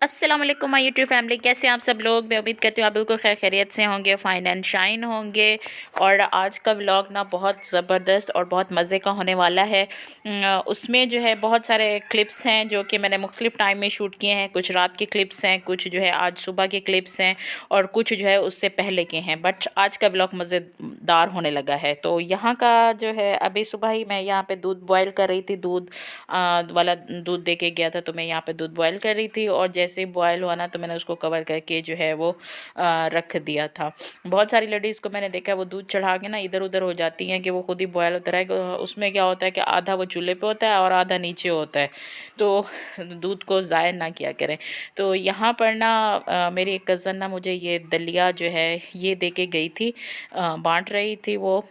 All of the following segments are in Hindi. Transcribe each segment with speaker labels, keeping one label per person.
Speaker 1: अस्सलाम वालेकुम माय यूट्यूब फैमिली, कैसे हैं आप सब लोग। मैं उम्मीद करती हूँ आप बिल्कुल खैर खैरियत से होंगे, फाइन एंड शाइन होंगे। और आज का व्लॉग ना बहुत ज़बरदस्त और बहुत मज़े का होने वाला है। उसमें जो है बहुत सारे क्लिप्स हैं जो कि मैंने मुख्तलिफ टाइम में शूट किए हैं। कुछ रात के क्लिप्स हैं, कुछ जो है आज सुबह के क्लिप्स हैं और कुछ जो है उससे पहले के हैं। बट आज का व्लॉग मज़ेदार होने लगा है। तो यहाँ का जो है अभी सुबह ही मैं यहाँ पे दूध बॉयल कर रही थी। दूध वाला दूध दे के गया था, तो मैं यहाँ पे दूध बॉयल कर रही थी और जैसे बॉयल हुआ ना तो मैंने उसको कवर करके जो है वो रख दिया था। बहुत सारी लेडीज़ को मैंने देखा वो दूध चढ़ा के ना इधर उधर हो जाती हैं कि वो खुद ही बॉयल होता रहेगा। उसमें क्या होता है कि आधा वो चूल्हे पे होता है और आधा नीचे होता है, तो दूध को ज़ाया ना किया करें। तो यहाँ पर ना मेरी एक कज़न ना मुझे ये दलिया जो है ये दे के गई थी, बांट रही थी वो।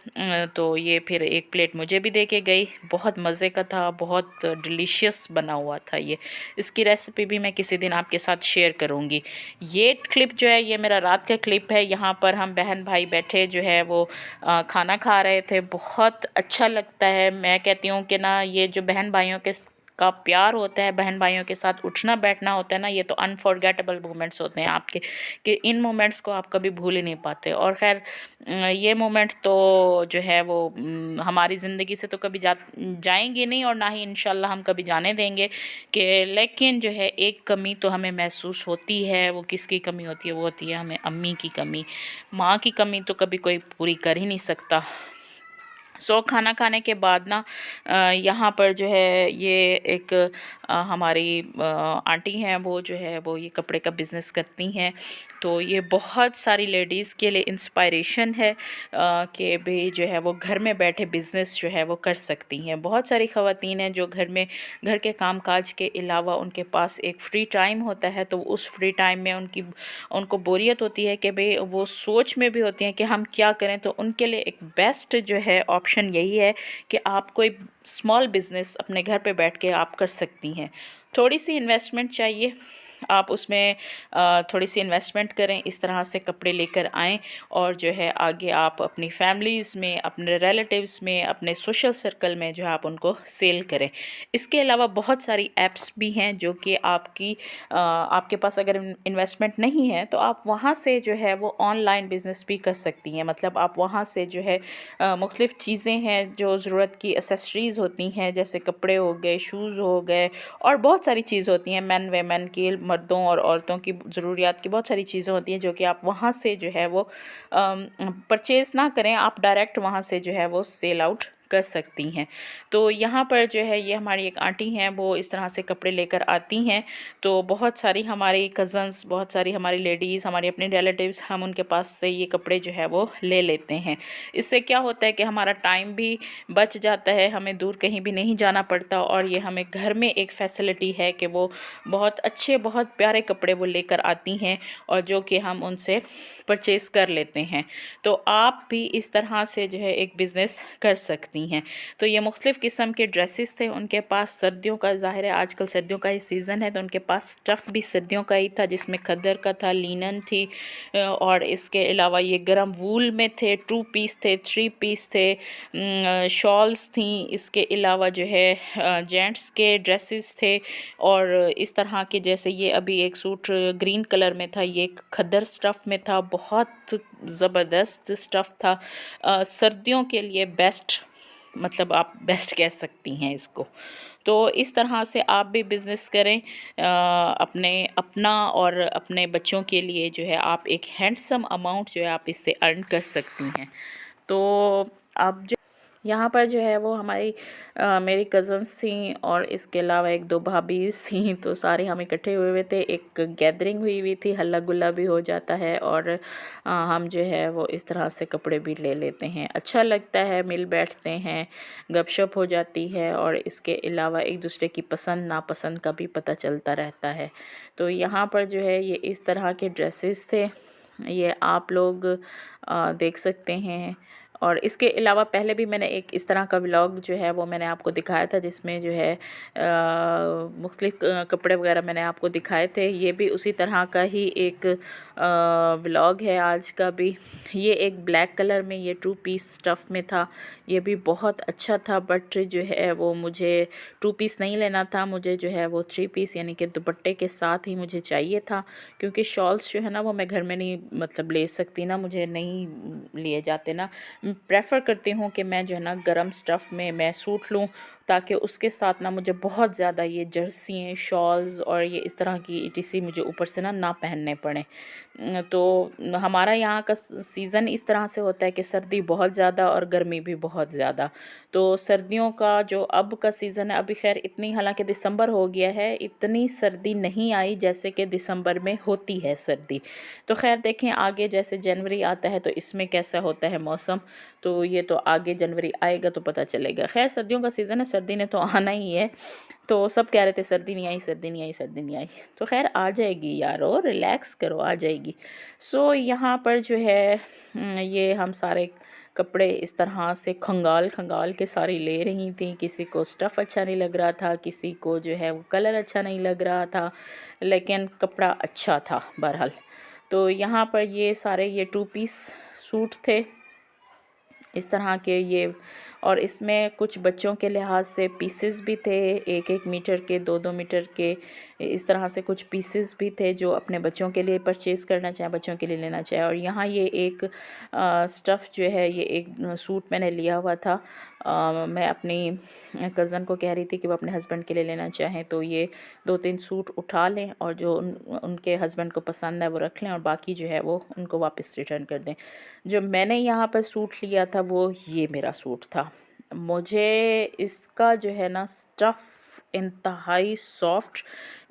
Speaker 1: तो ये फिर एक प्लेट मुझे भी दे के गई। बहुत मज़े का था, बहुत डिलीशियस बना हुआ था ये। इसकी रेसिपी भी मैं किसी दिन आपके साथ शेयर करूँगी। ये क्लिप जो है ये मेरा रात का क्लिप है। यहाँ पर हम बहन भाई बैठे जो है वो खाना खा रहे थे। बहुत अच्छा लगता है। मैं कहती हूँ कि ना ये जो बहन भाइयों के का प्यार होता है, बहन भाइयों के साथ उठना बैठना होता है ना, ये तो अनफॉरगेटेबल मोमेंट्स होते हैं आपके, कि इन मोमेंट्स को आप कभी भूल ही नहीं पाते। और खैर ये मोमेंट्स तो जो है वो हमारी ज़िंदगी से तो कभी जाएंगे नहीं और ना ही इंशाल्लाह हम कभी जाने देंगे। कि लेकिन जो है एक कमी तो हमें महसूस होती है। वो किसकी कमी होती है? वो होती है हमें अम्मी की कमी। माँ की कमी तो कभी कोई पूरी कर ही नहीं सकता। खाना खाने के बाद ना यहाँ पर जो है ये एक हमारी आंटी हैं, वो जो है वो ये कपड़े का बिज़नेस करती हैं। तो ये बहुत सारी लेडीज़ के लिए इंस्पायरेशन है कि भाई जो है वो घर में बैठे बिज़नेस जो है वो कर सकती हैं। बहुत सारी ख़वातीन हैं जो घर के कामकाज के अलावा उनके पास एक फ़्री टाइम होता है। तो उस फ्री टाइम में उनको बोरियत होती है कि भाई वो सोच में भी होती हैं कि हम क्या करें। तो उनके लिए एक बेस्ट जो है ऑप्शन यही है कि आप कोई स्मॉल बिज़नेस अपने घर पे बैठ के आप कर सकती हैं। थोड़ी सी इन्वेस्टमेंट चाहिए, आप उसमें थोड़ी सी इन्वेस्टमेंट करें, इस तरह से कपड़े लेकर आएँ और जो है आगे आप अपनी फैमिलीज़ में, अपने रिलेटिव्स में, अपने सोशल सर्कल में जो है आप उनको सेल करें। इसके अलावा बहुत सारी ऐप्स भी हैं जो कि आपके पास अगर इन्वेस्टमेंट नहीं है तो आप वहाँ से जो है वो ऑनलाइन बिज़नेस भी कर सकती हैं। मतलब आप वहाँ से जो है मुख्तलिफ़ चीज़ें हैं जो ज़रूरत की एसेसरीज़ होती हैं, जैसे कपड़े हो गए, शूज़ हो गए और बहुत सारी चीज़ होती हैं, मेन वेमेन की, मर्दों और औरतों की ज़रूरियात की बहुत सारी चीज़ें होती हैं जो कि आप वहाँ से जो है वो परचेज़ ना करें, आप डायरेक्ट वहाँ से जो है वो सेल आउट कर सकती हैं। तो यहाँ पर जो है ये हमारी एक आंटी हैं, वो इस तरह से कपड़े लेकर आती हैं। तो बहुत सारी हमारी कज़न्स, बहुत सारी हमारी लेडीज़, हमारी अपनी रिलेटिव्स, हम उनके पास से ये कपड़े जो है वो ले लेते हैं। इससे क्या होता है कि हमारा टाइम भी बच जाता है, हमें दूर कहीं भी नहीं जाना पड़ता और ये हमें घर में एक फैसिलिटी है कि वो बहुत अच्छे, बहुत प्यारे कपड़े वो लेकर आती हैं और जो कि हम उनसे परचेज़ कर लेते हैं। तो आप भी इस तरह से जो है एक बिज़नेस कर सकती हैं। तो ये मुख्तलिफ़ किस्म के ड्रेसेस थे उनके पास। सर्दियों का, ज़ाहिर है आजकल सर्दियों का ही सीज़न है, तो उनके पास स्टफ़ भी सर्दियों का ही था, जिसमें खद्दर का था, लिनन थी और इसके अलावा ये गर्म वूल में थे, 2 पीस थे, 3 पीस थे, शॉल्स थी। इसके अलावा जो है जेंट्स के ड्रेसेस थे और इस तरह के, जैसे ये अभी एक सूट ग्रीन कलर में था, ये खद्दर स्टफ़ में था, बहुत ज़बरदस्त स्टफ़ था। सर्दियों के लिए बेस्ट, मतलब आप बेस्ट कह सकती हैं इसको। तो इस तरह से आप भी बिज़नेस करें अपना और अपने बच्चों के लिए जो है आप एक हैंडसम अमाउंट जो है आप इससे अर्न कर सकती हैं। तो अब जो यहाँ पर जो है वो हमारी मेरी कज़न्स थी और इसके अलावा एक दो भाभी थी, तो सारे हम इकट्ठे हुए हुए थे। एक गैदरिंग हुई हुई थी, हल्ला गुल्ला भी हो जाता है और हम जो है वो इस तरह से कपड़े भी ले लेते हैं। अच्छा लगता है, मिल बैठते हैं, गपशप हो जाती है और इसके अलावा एक दूसरे की पसंद नापसंद का भी पता चलता रहता है। तो यहाँ पर जो है ये इस तरह के ड्रेसेस थे, ये आप लोग देख सकते हैं। और इसके अलावा पहले भी मैंने एक इस तरह का व्लॉग जो है वो मैंने आपको दिखाया था, जिसमें जो है मुख्तलिफ कपड़े वगैरह मैंने आपको दिखाए थे। ये भी उसी तरह का ही एक व्लॉग है आज का भी। ये एक ब्लैक कलर में ये 2 पीस स्टफ़ में था, ये भी बहुत अच्छा था, बट जो है वो मुझे 2 पीस नहीं लेना था, मुझे जो है वो 3 पीस यानी कि दुपट्टे के साथ ही मुझे चाहिए था, क्योंकि शॉल्स जो है ना वो मैं घर में नहीं मतलब ले सकती ना, मुझे नहीं लिए जाते ना। प्रेफर करती हूँ कि मैं जो है ना गरम स्टफ़ में मैं सूट लूँ, ताकि उसके साथ ना मुझे बहुत ज़्यादा ये जर्सियाँ शॉल्स और ये इस तरह की ईटीसी मुझे ऊपर से ना पहनने पड़े। तो हमारा यहाँ का सीज़न इस तरह से होता है कि सर्दी बहुत ज़्यादा और गर्मी भी बहुत ज़्यादा। तो सर्दियों का जो अब का सीज़न है, अभी खैर इतनी, हालांकि दिसंबर हो गया है, इतनी सर्दी नहीं आई जैसे कि दिसंबर में होती है सर्दी। तो खैर देखें आगे जैसे जनवरी आता है तो इसमें कैसा होता है मौसम, तो ये तो आगे जनवरी आएगा तो पता चलेगा। खैर सर्दियों का सीज़न है, सर्दी ने तो आना ही है। तो सब कह रहे थे सर्दी नहीं आई, सर्दी नहीं आई, सर्दी नहीं आई, तो खैर आ जाएगी यारो, रिलैक्स करो, आ जाएगी। सो यहाँ पर जो है ये हम सारे कपड़े इस तरह से खंगाल खंगाल के सारी ले रही थी। किसी को स्टफ़ अच्छा नहीं लग रहा था, किसी को जो है वो कलर अच्छा नहीं लग रहा था, लेकिन कपड़ा अच्छा था बहरहाल। तो यहाँ पर ये सारे ये 2 पीस सूट थे इस तरह के ये, और इसमें कुछ बच्चों के लिहाज से पीसेस भी थे, 1-1 मीटर के, 2-2 मीटर के, इस तरह से कुछ पीसेस भी थे जो अपने बच्चों के लिए परचेज़ करना चाहे, बच्चों के लिए लेना चाहे। और यहाँ ये एक स्टफ़ जो है ये एक सूट मैंने लिया हुआ था। मैं अपनी कज़न को कह रही थी कि वो अपने हस्बैंड के लिए लेना चाहें, तो ये 2-3 सूट उठा लें और जो उनके हस्बैंड को पसंद है वो रख लें और बाकी जो है वो उनको वापस रिटर्न कर दें। जो मैंने यहाँ पर सूट लिया था वो ये मेरा सूट था। मुझे इसका जो है ना स्टफ़ इंतहाई सॉफ्ट,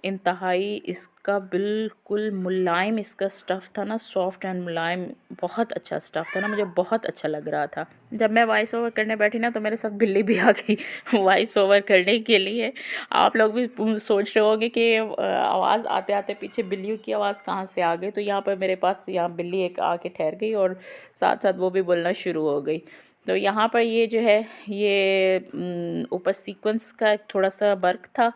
Speaker 1: इंतहाई इसका बिल्कुल मुलायम इसका स्टफ़ था ना, सॉफ्ट एंड मुलायम, बहुत अच्छा स्टफ़ था ना, मुझे बहुत अच्छा लग रहा था। जब मैं वॉइस ओवर करने बैठी ना तो मेरे साथ बिल्ली भी आ गई वॉइस ओवर करने के लिए। आप लोग भी सोच रहे होंगे कि आवाज़ आते आते पीछे बिल्लियों की आवाज़ कहाँ से आ गई। तो यहाँ पर मेरे पास यहाँ बिल्ली एक आके ठहर गई और साथ साथ वो भी बोलना शुरू हो गई। तो यहाँ पर ये जो है ये ऊपर सीक्वेंस का थोड़ा सा वर्क था,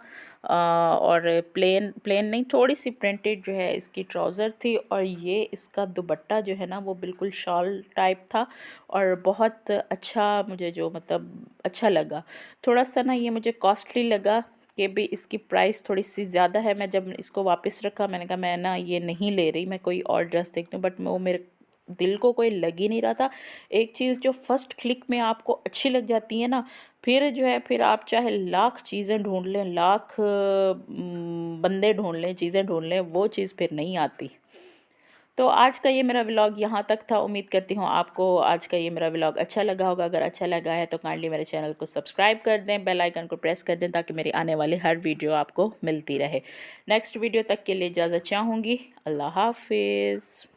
Speaker 1: और प्लेन प्लेन नहीं, थोड़ी सी प्रिंटेड जो है इसकी ट्राउज़र थी, और ये इसका दुपट्टा जो है ना वो बिल्कुल शॉल टाइप था और बहुत अच्छा, मुझे जो मतलब अच्छा लगा। थोड़ा सा ना ये मुझे कॉस्टली लगा कि भी इसकी प्राइस थोड़ी सी ज़्यादा है। मैं जब इसको वापस रखा मैंने कहा मैं ना ये नहीं ले रही, मैं कोई और ड्रेस देखती हूँ, बट वो मेरे दिल को कोई लग ही नहीं रहा था। एक चीज़ जो फर्स्ट क्लिक में आपको अच्छी लग जाती है ना, फिर जो है फिर आप चाहे लाख चीज़ें ढूंढ लें, लाख बंदे ढूंढ लें, चीज़ें ढूंढ लें, वो चीज़ फिर नहीं आती। तो आज का ये मेरा व्लॉग यहाँ तक था। उम्मीद करती हूँ आपको आज का ये मेरा व्लॉग अच्छा लगा होगा। अगर अच्छा लगा है तो काइंडली मेरे चैनल को सब्सक्राइब कर दें, बेल आइकन को प्रेस कर दें, ताकि मेरी आने वाली हर वीडियो आपको मिलती रहे। नेक्स्ट वीडियो तक के लिए इजाज़त चाहूँगी। अल्लाह हाफिज़।